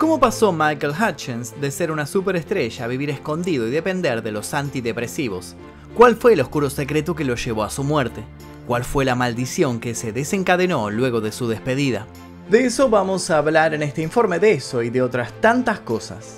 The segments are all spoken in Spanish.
¿Cómo pasó Michael Hutchence de ser una superestrella a vivir escondido y depender de los antidepresivos? ¿Cuál fue el oscuro secreto que lo llevó a su muerte? ¿Cuál fue la maldición que se desencadenó luego de su despedida? De eso vamos a hablar en este informe, de eso y de otras tantas cosas.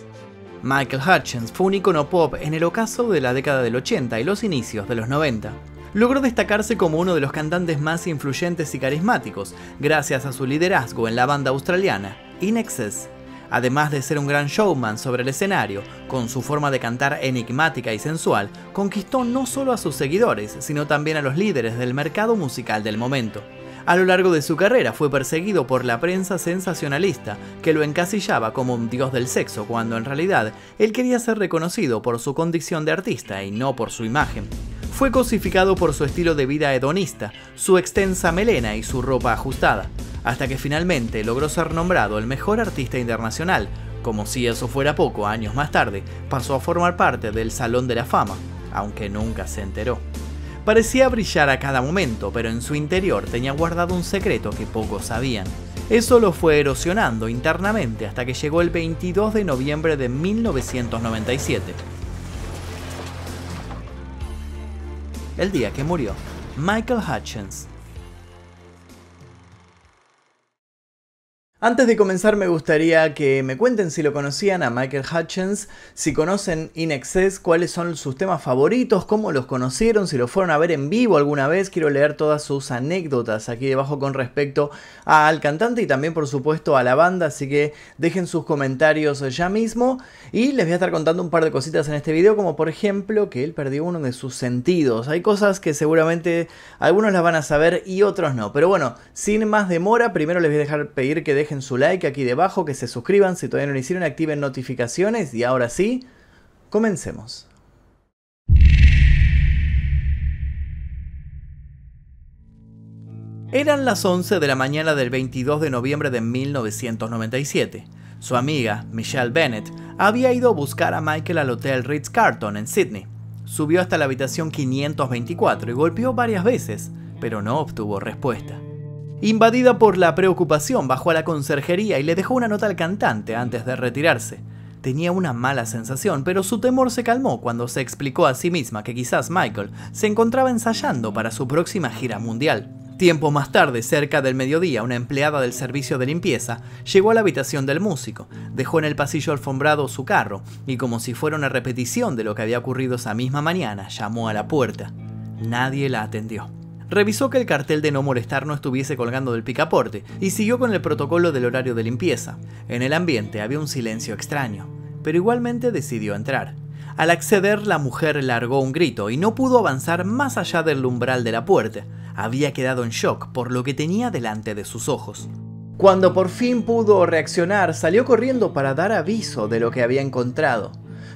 Michael Hutchence fue un ícono pop en el ocaso de la década del 80 y los inicios de los 90. Logró destacarse como uno de los cantantes más influyentes y carismáticos, gracias a su liderazgo en la banda australiana INXS. Además de ser un gran showman sobre el escenario, con su forma de cantar enigmática y sensual, conquistó no solo a sus seguidores, sino también a los líderes del mercado musical del momento. A lo largo de su carrera fue perseguido por la prensa sensacionalista, que lo encasillaba como un dios del sexo, cuando en realidad él quería ser reconocido por su condición de artista y no por su imagen. Fue cosificado por su estilo de vida hedonista, su extensa melena y su ropa ajustada, hasta que finalmente logró ser nombrado el mejor artista internacional. Como si eso fuera poco, años más tarde pasó a formar parte del Salón de la Fama, aunque nunca se enteró. Parecía brillar a cada momento, pero en su interior tenía guardado un secreto que pocos sabían. Eso lo fue erosionando internamente hasta que llegó el 22 de noviembre de 1997. El día que murió Michael Hutchence. Antes de comenzar me gustaría que me cuenten si lo conocían a Michael Hutchence, si conocen INXS, cuáles son sus temas favoritos, cómo los conocieron, si lo fueron a ver en vivo alguna vez. Quiero leer todas sus anécdotas aquí debajo con respecto al cantante y también por supuesto a la banda, así que dejen sus comentarios ya mismo y les voy a estar contando un par de cositas en este video, como por ejemplo que él perdió uno de sus sentidos. Hay cosas que seguramente algunos las van a saber y otros no, pero bueno, sin más demora, primero les voy a dejar pedir que dejen su like aquí debajo, que se suscriban si todavía no lo hicieron, activen notificaciones y ahora sí, comencemos. Eran las 11 de la mañana del 22 de noviembre de 1997. Su amiga, Michelle Bennett, había ido a buscar a Michael al Hotel Ritz-Carlton en Sydney. Subió hasta la habitación 524 y golpeó varias veces, pero no obtuvo respuesta. Invadida por la preocupación, bajó a la conserjería y le dejó una nota al cantante antes de retirarse. Tenía una mala sensación, pero su temor se calmó cuando se explicó a sí misma que quizás Michael se encontraba ensayando para su próxima gira mundial. Tiempo más tarde, cerca del mediodía, una empleada del servicio de limpieza llegó a la habitación del músico, dejó en el pasillo alfombrado su carro y, como si fuera una repetición de lo que había ocurrido esa misma mañana, llamó a la puerta. Nadie la atendió. Revisó que el cartel de no molestar no estuviese colgando del picaporte y siguió con el protocolo del horario de limpieza. En el ambiente había un silencio extraño, pero igualmente decidió entrar. Al acceder, la mujer largó un grito y no pudo avanzar más allá del umbral de la puerta. Había quedado en shock por lo que tenía delante de sus ojos. Cuando por fin pudo reaccionar, salió corriendo para dar aviso de lo que había encontrado.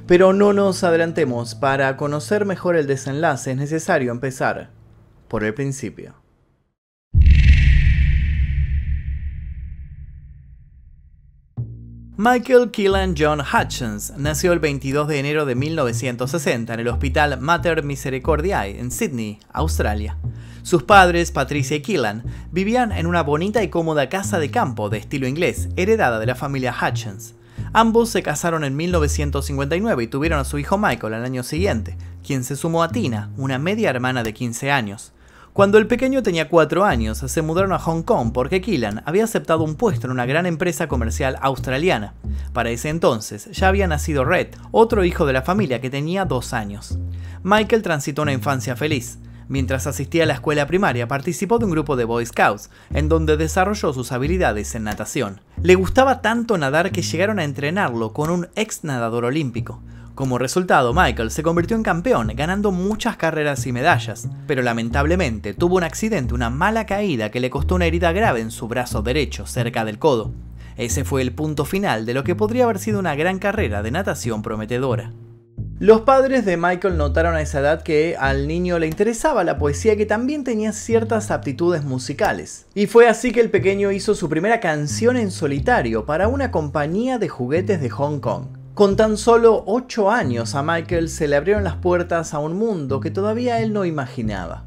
Pero no nos adelantemos, para conocer mejor el desenlace es necesario empezar por el principio. Michael Keelan John Hutchence nació el 22 de enero de 1960 en el Hospital Mater Misericordiae en Sydney, Australia. Sus padres, Patricia y Keelan, vivían en una bonita y cómoda casa de campo de estilo inglés, heredada de la familia Hutchence. Ambos se casaron en 1959 y tuvieron a su hijo Michael al año siguiente, quien se sumó a Tina, una media hermana de 15 años. Cuando el pequeño tenía 4 años, se mudaron a Hong Kong porque Keelan había aceptado un puesto en una gran empresa comercial australiana. Para ese entonces ya había nacido Red, otro hijo de la familia que tenía 2 años. Michael transitó una infancia feliz. Mientras asistía a la escuela primaria, participó de un grupo de Boy Scouts, en donde desarrolló sus habilidades en natación. Le gustaba tanto nadar que llegaron a entrenarlo con un ex nadador olímpico. Como resultado, Michael se convirtió en campeón, ganando muchas carreras y medallas, pero lamentablemente tuvo un accidente, una mala caída que le costó una herida grave en su brazo derecho, cerca del codo. Ese fue el punto final de lo que podría haber sido una gran carrera de natación prometedora. Los padres de Michael notaron a esa edad que al niño le interesaba la poesía y que también tenía ciertas aptitudes musicales. Y fue así que el pequeño hizo su primera canción en solitario para una compañía de juguetes de Hong Kong. Con tan solo 8 años a Michael se le abrieron las puertas a un mundo que todavía él no imaginaba.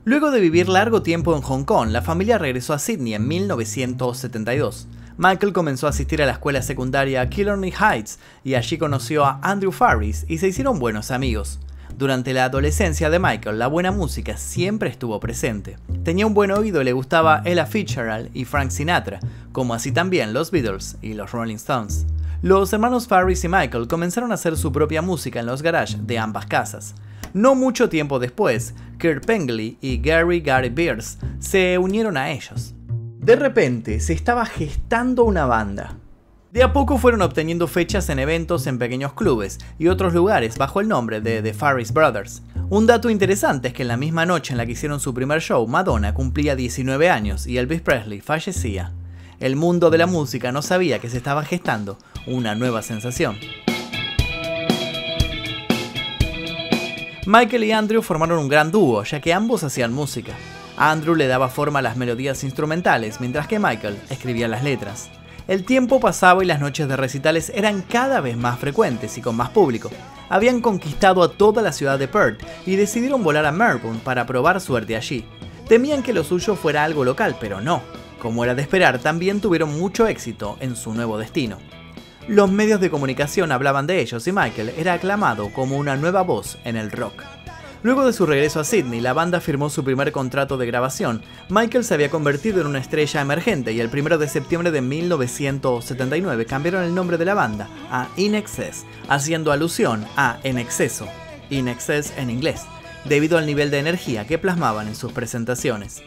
Luego de vivir largo tiempo en Hong Kong, la familia regresó a Sydney en 1972. Michael comenzó a asistir a la escuela secundaria Killarney Heights y allí conoció a Andrew Farriss y se hicieron buenos amigos. Durante la adolescencia de Michael, la buena música siempre estuvo presente. Tenía un buen oído y le gustaba Ella Fitzgerald y Frank Sinatra, como así también los Beatles y los Rolling Stones. Los hermanos Farriss y Michael comenzaron a hacer su propia música en los garages de ambas casas. No mucho tiempo después, Kurt Pengley y Gary Beers se unieron a ellos. De repente, se estaba gestando una banda. De a poco fueron obteniendo fechas en eventos en pequeños clubes y otros lugares bajo el nombre de The Farriss Brothers. Un dato interesante es que en la misma noche en la que hicieron su primer show, Madonna cumplía 19 años y Elvis Presley fallecía. El mundo de la música no sabía que se estaba gestando una nueva sensación. Michael y Andrew formaron un gran dúo, ya que ambos hacían música. Andrew le daba forma a las melodías instrumentales, mientras que Michael escribía las letras. El tiempo pasaba y las noches de recitales eran cada vez más frecuentes y con más público. Habían conquistado a toda la ciudad de Perth y decidieron volar a Melbourne para probar suerte allí. Temían que lo suyo fuera algo local, pero no. Como era de esperar, también tuvieron mucho éxito en su nuevo destino. Los medios de comunicación hablaban de ellos y Michael era aclamado como una nueva voz en el rock. Luego de su regreso a Sydney, la banda firmó su primer contrato de grabación. Michael se había convertido en una estrella emergente y el 1 de septiembre de 1979 cambiaron el nombre de la banda a In Excess, haciendo alusión a En Exceso, In Excess en inglés, debido al nivel de energía que plasmaban en sus presentaciones.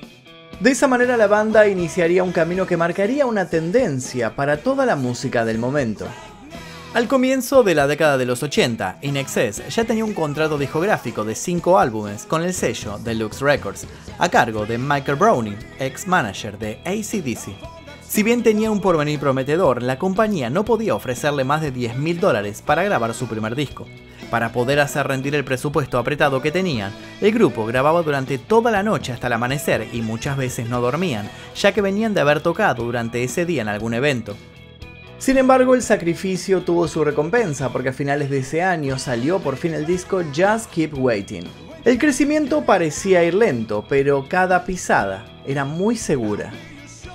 De esa manera la banda iniciaría un camino que marcaría una tendencia para toda la música del momento. Al comienzo de la década de los 80, In Excess ya tenía un contrato discográfico de 5 álbumes con el sello Deluxe Records, a cargo de Michael Browning, ex manager de AC/DC. Si bien tenía un porvenir prometedor, la compañía no podía ofrecerle más de $10,000 para grabar su primer disco. Para poder hacer rendir el presupuesto apretado que tenían, el grupo grababa durante toda la noche hasta el amanecer y muchas veces no dormían, ya que venían de haber tocado durante ese día en algún evento. Sin embargo, el sacrificio tuvo su recompensa porque a finales de ese año salió por fin el disco Just Keep Waiting. El crecimiento parecía ir lento, pero cada pisada era muy segura.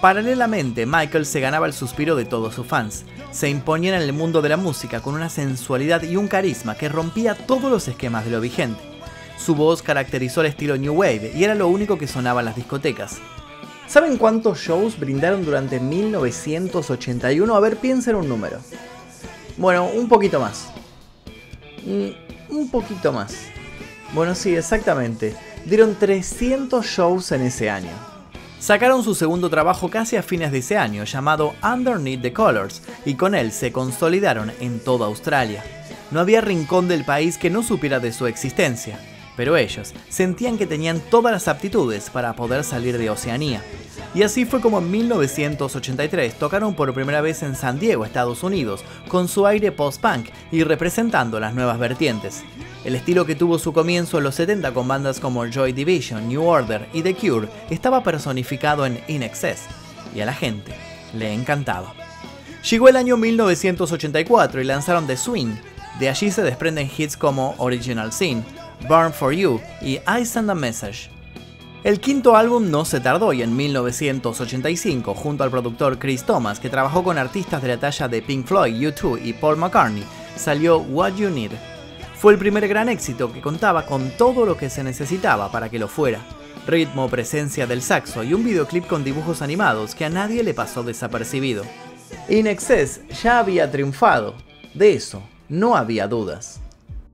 Paralelamente, Michael se ganaba el suspiro de todos sus fans. Se imponía en el mundo de la música con una sensualidad y un carisma que rompía todos los esquemas de lo vigente. Su voz caracterizó el estilo New Wave y era lo único que sonaba en las discotecas. ¿Saben cuántos shows brindaron durante 1981? A ver, piensen un número. Bueno, un poquito más. Un poquito más. Bueno, sí, exactamente. Dieron 300 shows en ese año. Sacaron su segundo trabajo casi a fines de ese año, llamado Underneath the Colours, y con él se consolidaron en toda Australia. No había rincón del país que no supiera de su existencia, pero ellos sentían que tenían todas las aptitudes para poder salir de Oceanía. Y así fue como en 1983 tocaron por primera vez en San Diego, Estados Unidos, con su aire post-punk y representando las nuevas vertientes. El estilo que tuvo su comienzo en los 70 con bandas como Joy Division, New Order y The Cure estaba personificado en In Excess, y a la gente le encantaba. Llegó el año 1984 y lanzaron The Swing. De allí se desprenden hits como Original Sin, Burn For You y I Send a Message. El quinto álbum no se tardó y en 1985, junto al productor Chris Thomas, que trabajó con artistas de la talla de Pink Floyd, U2 y Paul McCartney, salió What You Need. Fue el primer gran éxito que contaba con todo lo que se necesitaba para que lo fuera. Ritmo, presencia del saxo y un videoclip con dibujos animados que a nadie le pasó desapercibido. In Excess ya había triunfado, de eso no había dudas.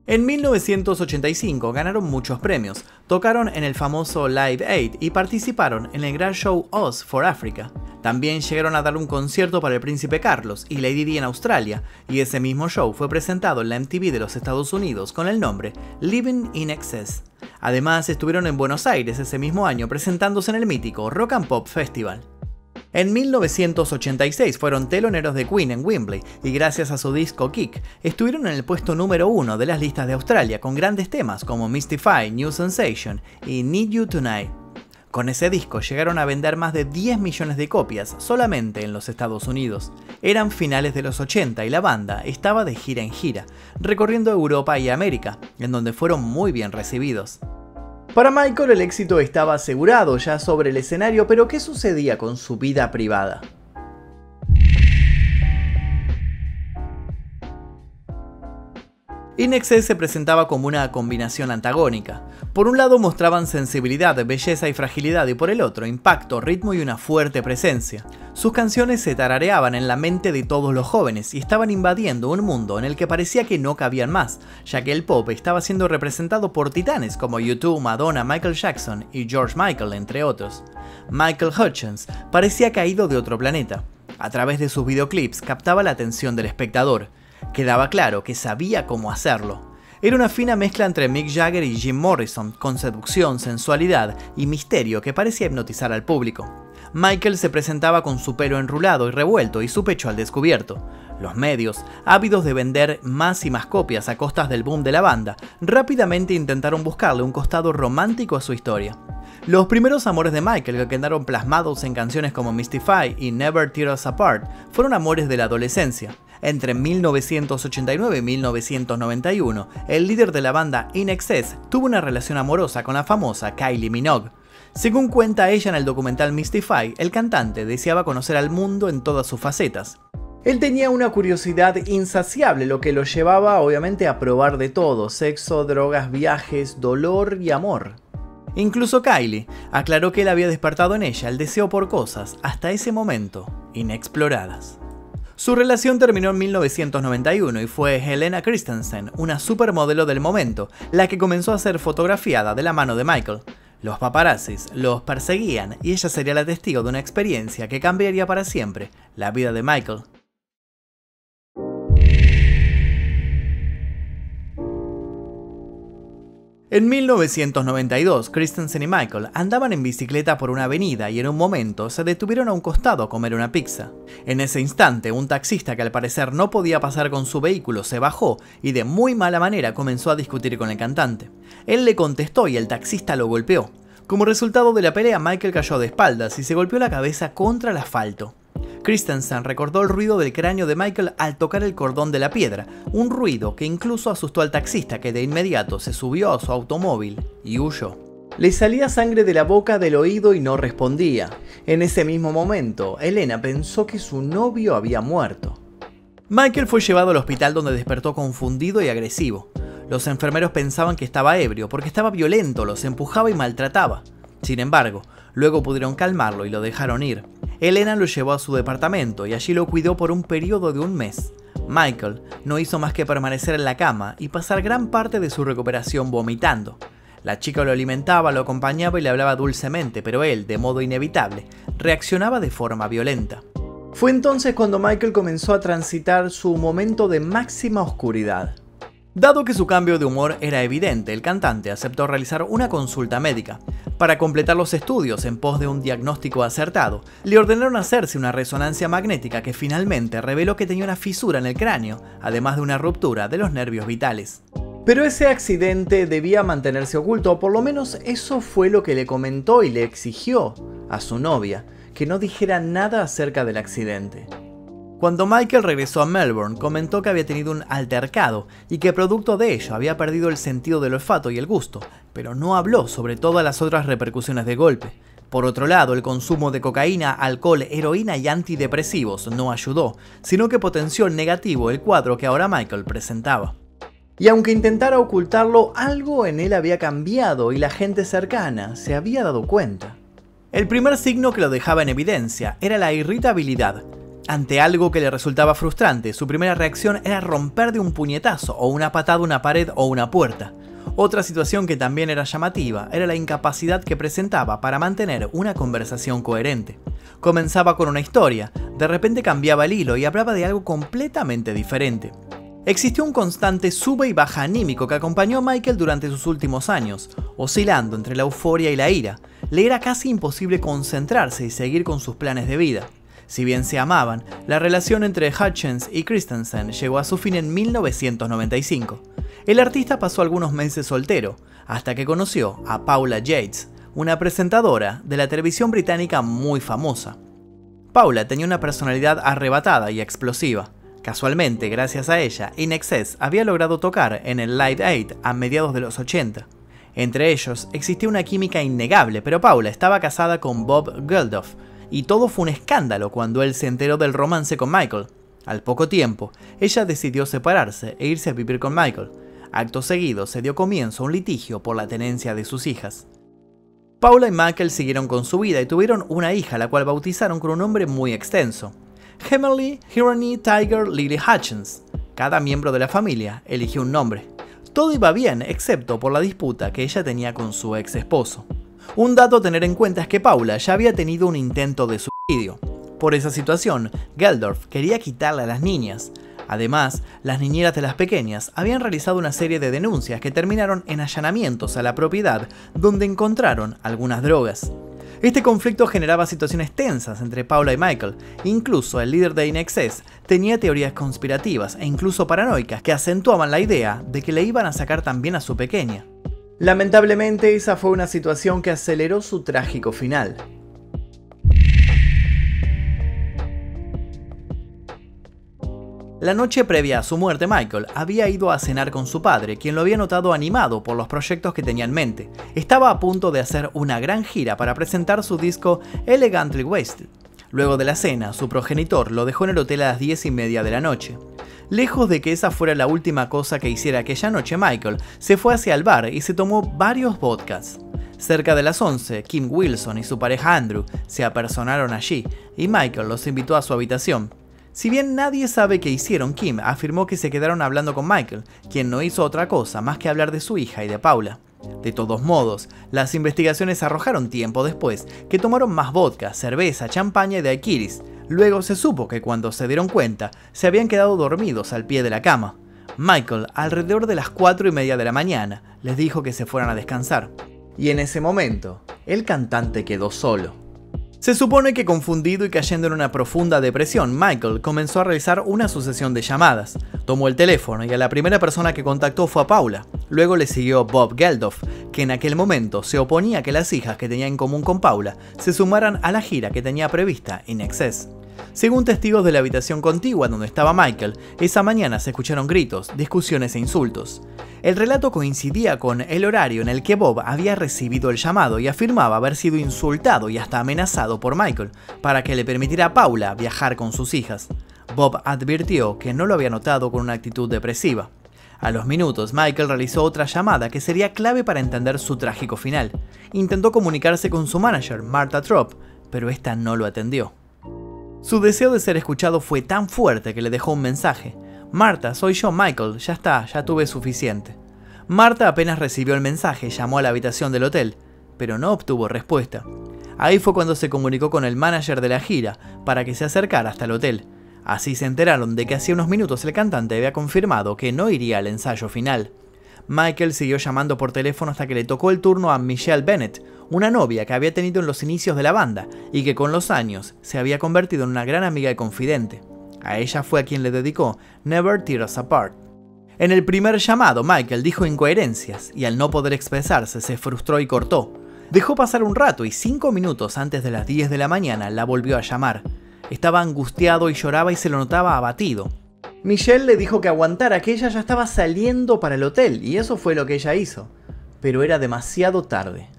En 1985 ganaron muchos premios, tocaron en el famoso Live Aid y participaron en el gran show Oz for Africa. También llegaron a dar un concierto para el Príncipe Carlos y Lady Di en Australia, y ese mismo show fue presentado en la MTV de los Estados Unidos con el nombre Living in Excess. Además, estuvieron en Buenos Aires ese mismo año presentándose en el mítico Rock and Pop Festival. En 1986 fueron teloneros de Queen en Wembley y gracias a su disco Kick estuvieron en el puesto número 1 de las listas de Australia con grandes temas como Mystify, New Sensation y Need You Tonight. Con ese disco llegaron a vender más de 10 millones de copias solamente en los Estados Unidos. Eran finales de los 80 y la banda estaba de gira en gira, recorriendo Europa y América, en donde fueron muy bien recibidos. Para Michael el éxito estaba asegurado ya sobre el escenario, pero ¿qué sucedía con su vida privada? INXS se presentaba como una combinación antagónica. Por un lado mostraban sensibilidad, belleza y fragilidad, y por el otro impacto, ritmo y una fuerte presencia. Sus canciones se tarareaban en la mente de todos los jóvenes y estaban invadiendo un mundo en el que parecía que no cabían más, ya que el pop estaba siendo representado por titanes como U2, Madonna, Michael Jackson y George Michael, entre otros. Michael Hutchence parecía caído de otro planeta. A través de sus videoclips captaba la atención del espectador. Quedaba claro que sabía cómo hacerlo. Era una fina mezcla entre Mick Jagger y Jim Morrison, con seducción, sensualidad y misterio que parecía hipnotizar al público. Michael se presentaba con su pelo enrulado y revuelto y su pecho al descubierto. Los medios, ávidos de vender más y más copias a costas del boom de la banda, rápidamente intentaron buscarle un costado romántico a su historia. Los primeros amores de Michael, que quedaron plasmados en canciones como Mystify y Never Tear Us Apart, fueron amores de la adolescencia. Entre 1989 y 1991, el líder de la banda INXS tuvo una relación amorosa con la famosa Kylie Minogue. Según cuenta ella en el documental Mystify, el cantante deseaba conocer al mundo en todas sus facetas. Él tenía una curiosidad insaciable, lo que lo llevaba obviamente a probar de todo: sexo, drogas, viajes, dolor y amor. Incluso Kylie aclaró que él había despertado en ella el deseo por cosas, hasta ese momento, inexploradas. Su relación terminó en 1991 y fue Helena Christensen, una supermodelo del momento, la que comenzó a ser fotografiada de la mano de Michael. Los paparazzis los perseguían y ella sería la testigo de una experiencia que cambiaría para siempre la vida de Michael. En 1992, Christensen y Michael andaban en bicicleta por una avenida y en un momento se detuvieron a un costado a comer una pizza. En ese instante, un taxista que al parecer no podía pasar con su vehículo se bajó y de muy mala manera comenzó a discutir con el cantante. Él le contestó y el taxista lo golpeó. Como resultado de la pelea, Michael cayó de espaldas y se golpeó la cabeza contra el asfalto. Christensen recordó el ruido del cráneo de Michael al tocar el cordón de la piedra, un ruido que incluso asustó al taxista, que de inmediato se subió a su automóvil y huyó. Le salía sangre de la boca, del oído y no respondía. En ese mismo momento, Helena pensó que su novio había muerto. Michael fue llevado al hospital, donde despertó confundido y agresivo. Los enfermeros pensaban que estaba ebrio porque estaba violento, los empujaba y maltrataba. Sin embargo, luego pudieron calmarlo y lo dejaron ir. Helena lo llevó a su departamento y allí lo cuidó por un periodo de un mes. Michael no hizo más que permanecer en la cama y pasar gran parte de su recuperación vomitando. La chica lo alimentaba, lo acompañaba y le hablaba dulcemente, pero él, de modo inevitable, reaccionaba de forma violenta. Fue entonces cuando Michael comenzó a transitar su momento de máxima oscuridad. Dado que su cambio de humor era evidente, el cantante aceptó realizar una consulta médica. Para completar los estudios en pos de un diagnóstico acertado, le ordenaron hacerse una resonancia magnética que finalmente reveló que tenía una fisura en el cráneo, además de una ruptura de los nervios vitales. Pero ese accidente debía mantenerse oculto, o por lo menos eso fue lo que le comentó y le exigió a su novia, que no dijera nada acerca del accidente. Cuando Michael regresó a Melbourne, comentó que había tenido un altercado y que producto de ello había perdido el sentido del olfato y el gusto, pero no habló sobre todas las otras repercusiones del golpe. Por otro lado, el consumo de cocaína, alcohol, heroína y antidepresivos no ayudó, sino que potenció en negativo el cuadro que ahora Michael presentaba. Y aunque intentara ocultarlo, algo en él había cambiado y la gente cercana se había dado cuenta. El primer signo que lo dejaba en evidencia era la irritabilidad. Ante algo que le resultaba frustrante, su primera reacción era romper de un puñetazo o una patada una pared o una puerta. Otra situación que también era llamativa era la incapacidad que presentaba para mantener una conversación coherente. Comenzaba con una historia, de repente cambiaba el hilo y hablaba de algo completamente diferente. Existió un constante sube y baja anímico que acompañó a Michael durante sus últimos años, oscilando entre la euforia y la ira. Le era casi imposible concentrarse y seguir con sus planes de vida. Si bien se amaban, la relación entre Hutchence y Christensen llegó a su fin en 1995. El artista pasó algunos meses soltero, hasta que conoció a Paula Yates, una presentadora de la televisión británica muy famosa. Paula tenía una personalidad arrebatada y explosiva. Casualmente, gracias a ella, INXS había logrado tocar en el Live Aid a mediados de los 80. Entre ellos existía una química innegable, pero Paula estaba casada con Bob Geldof, y todo fue un escándalo cuando él se enteró del romance con Michael. Al poco tiempo, ella decidió separarse e irse a vivir con Michael. Acto seguido se dio comienzo a un litigio por la tenencia de sus hijas. Paula y Michael siguieron con su vida y tuvieron una hija, la cual bautizaron con un nombre muy extenso: Emily Hirony Tiger Lily Hutchins. Cada miembro de la familia eligió un nombre. Todo iba bien, excepto por la disputa que ella tenía con su ex esposo. Un dato a tener en cuenta es que Paula ya había tenido un intento de suicidio. Por esa situación, Geldof quería quitarle a las niñas. Además, las niñeras de las pequeñas habían realizado una serie de denuncias que terminaron en allanamientos a la propiedad, donde encontraron algunas drogas. Este conflicto generaba situaciones tensas entre Paula y Michael. Incluso el líder de INXS tenía teorías conspirativas e incluso paranoicas que acentuaban la idea de que le iban a sacar también a su pequeña. Lamentablemente, esa fue una situación que aceleró su trágico final. La noche previa a su muerte, Michael había ido a cenar con su padre, quien lo había notado animado por los proyectos que tenía en mente. Estaba a punto de hacer una gran gira para presentar su disco Elegantly Wasted. Luego de la cena, su progenitor lo dejó en el hotel a las 10:30 de la noche. Lejos de que esa fuera la última cosa que hiciera aquella noche, Michael se fue hacia el bar y se tomó varios vodkas. Cerca de las 11, Kim Wilson y su pareja Andrew se apersonaron allí y Michael los invitó a su habitación. Si bien nadie sabe qué hicieron, Kim afirmó que se quedaron hablando con Michael, quien no hizo otra cosa más que hablar de su hija y de Paula. De todos modos, las investigaciones arrojaron tiempo después que tomaron más vodka, cerveza, champaña y daiquiris. Luego se supo que cuando se dieron cuenta, se habían quedado dormidos al pie de la cama. Michael, alrededor de las 4:30 de la mañana, les dijo que se fueran a descansar. Y en ese momento, el cantante quedó solo. Se supone que confundido y cayendo en una profunda depresión, Michael comenzó a realizar una sucesión de llamadas. Tomó el teléfono y a la primera persona que contactó fue a Paula. Luego le siguió Bob Geldof, que en aquel momento se oponía a que las hijas que tenía en común con Paula se sumaran a la gira que tenía prevista INXS. Según testigos de la habitación contigua donde estaba Michael, esa mañana se escucharon gritos, discusiones e insultos. El relato coincidía con el horario en el que Bob había recibido el llamado y afirmaba haber sido insultado y hasta amenazado por Michael para que le permitiera a Paula viajar con sus hijas. Bob advirtió que no lo había notado con una actitud depresiva. A los minutos, Michael realizó otra llamada que sería clave para entender su trágico final. Intentó comunicarse con su manager, Martha Trop, pero esta no lo atendió. Su deseo de ser escuchado fue tan fuerte que le dejó un mensaje: «Marta, soy yo, Michael, ya está, ya tuve suficiente». Marta apenas recibió el mensaje, llamó a la habitación del hotel, pero no obtuvo respuesta. Ahí fue cuando se comunicó con el manager de la gira para que se acercara hasta el hotel. Así se enteraron de que hacía unos minutos el cantante había confirmado que no iría al ensayo final. Michael siguió llamando por teléfono hasta que le tocó el turno a Michelle Bennett, una novia que había tenido en los inicios de la banda y que con los años se había convertido en una gran amiga y confidente. A ella fue a quien le dedicó Never Tear Us Apart. En el primer llamado, Michael dijo incoherencias y al no poder expresarse se frustró y cortó. Dejó pasar un rato y 5 minutos antes de las 10 de la mañana la volvió a llamar. Estaba angustiado y lloraba y se lo notaba abatido. Michelle le dijo que aguantara, que ella ya estaba saliendo para el hotel y eso fue lo que ella hizo. Pero era demasiado tarde.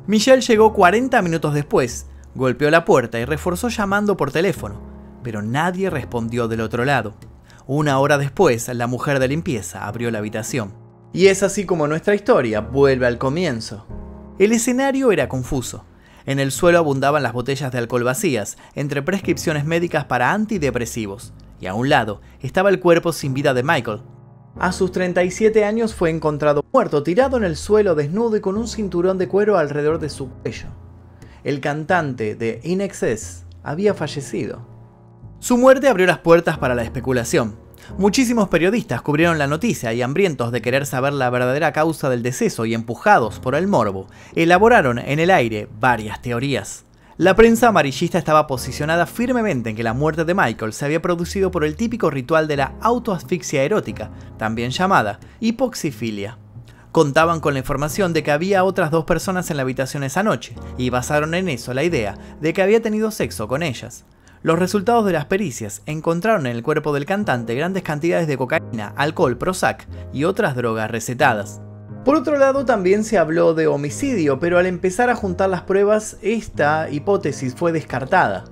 Michelle llegó 40 minutos después, golpeó la puerta y reforzó llamando por teléfono, pero nadie respondió del otro lado. 1 hora después, la mujer de limpieza abrió la habitación. Y es así como nuestra historia vuelve al comienzo. El escenario era confuso. En el suelo abundaban las botellas de alcohol vacías, entre prescripciones médicas para antidepresivos, y a un lado estaba el cuerpo sin vida de Michael. A sus 37 años fue encontrado muerto, tirado en el suelo, desnudo y con un cinturón de cuero alrededor de su cuello. El cantante de INXS había fallecido. Su muerte abrió las puertas para la especulación. Muchísimos periodistas cubrieron la noticia y, hambrientos de querer saber la verdadera causa del deceso y empujados por el morbo, elaboraron en el aire varias teorías. La prensa amarillista estaba posicionada firmemente en que la muerte de Michael se había producido por el típico ritual de la autoasfixia erótica, también llamada hipoxifilia. Contaban con la información de que había otras 2 personas en la habitación esa noche, y basaron en eso la idea de que había tenido sexo con ellas. Los resultados de las pericias encontraron en el cuerpo del cantante grandes cantidades de cocaína, alcohol, Prozac y otras drogas recetadas. Por otro lado, también se habló de homicidio, pero al empezar a juntar las pruebas, esta hipótesis fue descartada.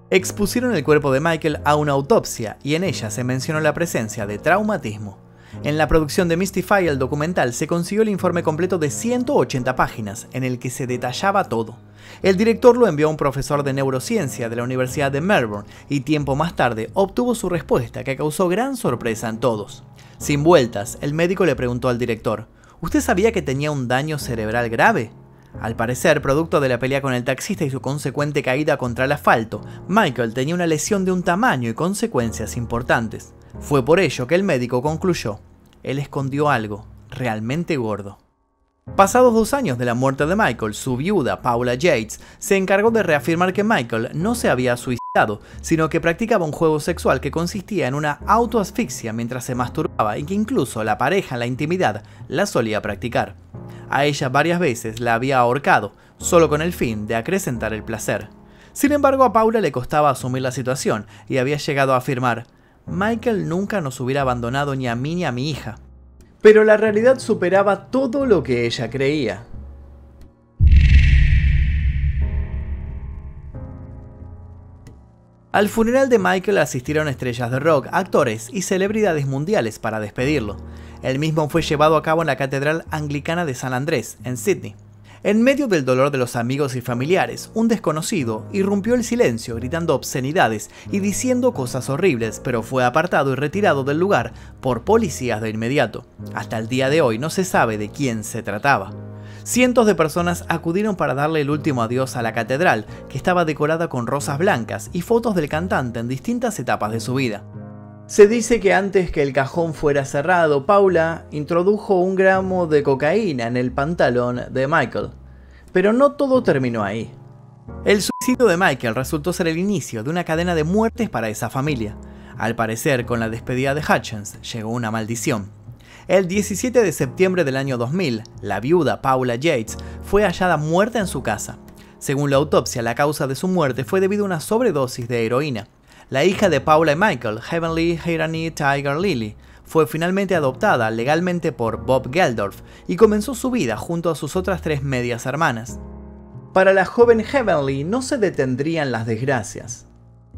Expusieron el cuerpo de Michael a una autopsia y en ella se mencionó la presencia de traumatismo. En la producción de Mystify, el documental, se consiguió el informe completo de 180 páginas, en el que se detallaba todo. El director lo envió a un profesor de neurociencia de la Universidad de Melbourne y tiempo más tarde obtuvo su respuesta, que causó gran sorpresa en todos. Sin vueltas, el médico le preguntó al director: ¿usted sabía que tenía un daño cerebral grave? Al parecer, producto de la pelea con el taxista y su consecuente caída contra el asfalto, Michael tenía una lesión de un tamaño y consecuencias importantes. Fue por ello que el médico concluyó: él escondió algo realmente gordo. Pasados 2 años de la muerte de Michael, su viuda, Paula Yates, se encargó de reafirmar que Michael no se había suicidado, sino que practicaba un juego sexual que consistía en una autoasfixia mientras se masturbaba y que incluso la pareja en la intimidad la solía practicar. A ella varias veces la había ahorcado, solo con el fin de acrecentar el placer. Sin embargo, a Paula le costaba asumir la situación y había llegado a afirmar: Michael nunca nos hubiera abandonado ni a mí ni a mi hija. Pero la realidad superaba todo lo que ella creía. Al funeral de Michael asistieron estrellas de rock, actores y celebridades mundiales para despedirlo. El mismo fue llevado a cabo en la Catedral Anglicana de San Andrés, en Sydney. En medio del dolor de los amigos y familiares, un desconocido irrumpió el silencio gritando obscenidades y diciendo cosas horribles, pero fue apartado y retirado del lugar por policías de inmediato. Hasta el día de hoy no se sabe de quién se trataba. Cientos de personas acudieron para darle el último adiós a la catedral, que estaba decorada con rosas blancas y fotos del cantante en distintas etapas de su vida. Se dice que antes que el cajón fuera cerrado, Paula introdujo 1 gramo de cocaína en el pantalón de Michael. Pero no todo terminó ahí. El suicidio de Michael resultó ser el inicio de una cadena de muertes para esa familia. Al parecer, con la despedida de Hutchins, llegó una maldición. El 17 de septiembre del año 2000, la viuda Paula Yates fue hallada muerta en su casa. Según la autopsia, la causa de su muerte fue debido a una sobredosis de heroína. La hija de Paula y Michael, Heavenly Hirani Tiger Lily, fue finalmente adoptada legalmente por Bob Geldof y comenzó su vida junto a sus otras 3 medias hermanas. Para la joven Heavenly no se detendrían las desgracias.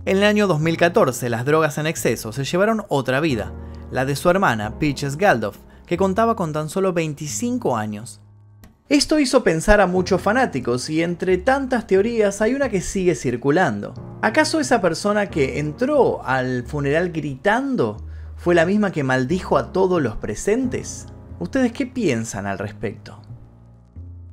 En el año 2014, las drogas en exceso se llevaron otra vida, la de su hermana Peaches Geldof, que contaba con tan solo 25 años. Esto hizo pensar a muchos fanáticos y entre tantas teorías hay una que sigue circulando. ¿Acaso esa persona que entró al funeral gritando fue la misma que maldijo a todos los presentes? ¿Ustedes qué piensan al respecto?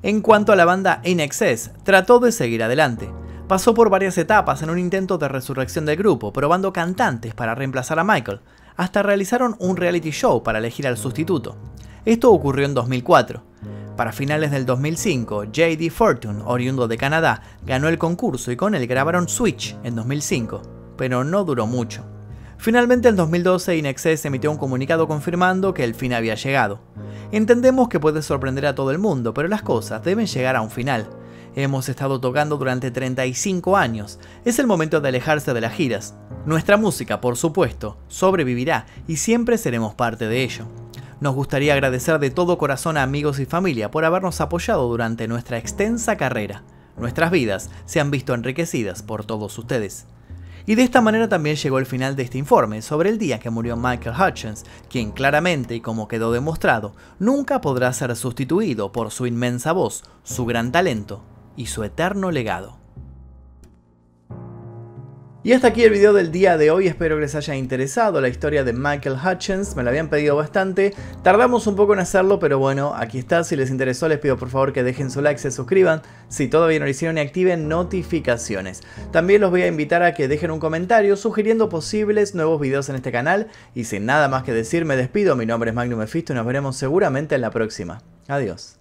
En cuanto a la banda INXS, trató de seguir adelante. Pasó por varias etapas en un intento de resurrección del grupo, probando cantantes para reemplazar a Michael. Hasta realizaron un reality show para elegir al sustituto. Esto ocurrió en 2004. Para finales del 2005, J.D. Fortune, oriundo de Canadá, ganó el concurso y con él grabaron Switch en 2005, pero no duró mucho. Finalmente en 2012 INXS emitió un comunicado confirmando que el fin había llegado. Entendemos que puede sorprender a todo el mundo, pero las cosas deben llegar a un final. Hemos estado tocando durante 35 años, es el momento de alejarse de las giras. Nuestra música, por supuesto, sobrevivirá y siempre seremos parte de ello. Nos gustaría agradecer de todo corazón a amigos y familia por habernos apoyado durante nuestra extensa carrera. Nuestras vidas se han visto enriquecidas por todos ustedes. Y de esta manera también llegó el final de este informe sobre el día que murió Michael Hutchins, quien claramente, y como quedó demostrado, nunca podrá ser sustituido por su inmensa voz, su gran talento y su eterno legado. Y hasta aquí el video del día de hoy, espero que les haya interesado la historia de Michael Hutchins, me la habían pedido bastante, tardamos un poco en hacerlo, pero bueno, aquí está, si les interesó les pido por favor que dejen su like, se suscriban, si todavía no lo hicieron y activen notificaciones. También los voy a invitar a que dejen un comentario sugiriendo posibles nuevos videos en este canal, y sin nada más que decir me despido, mi nombre es Magnum Mephisto y nos veremos seguramente en la próxima. Adiós.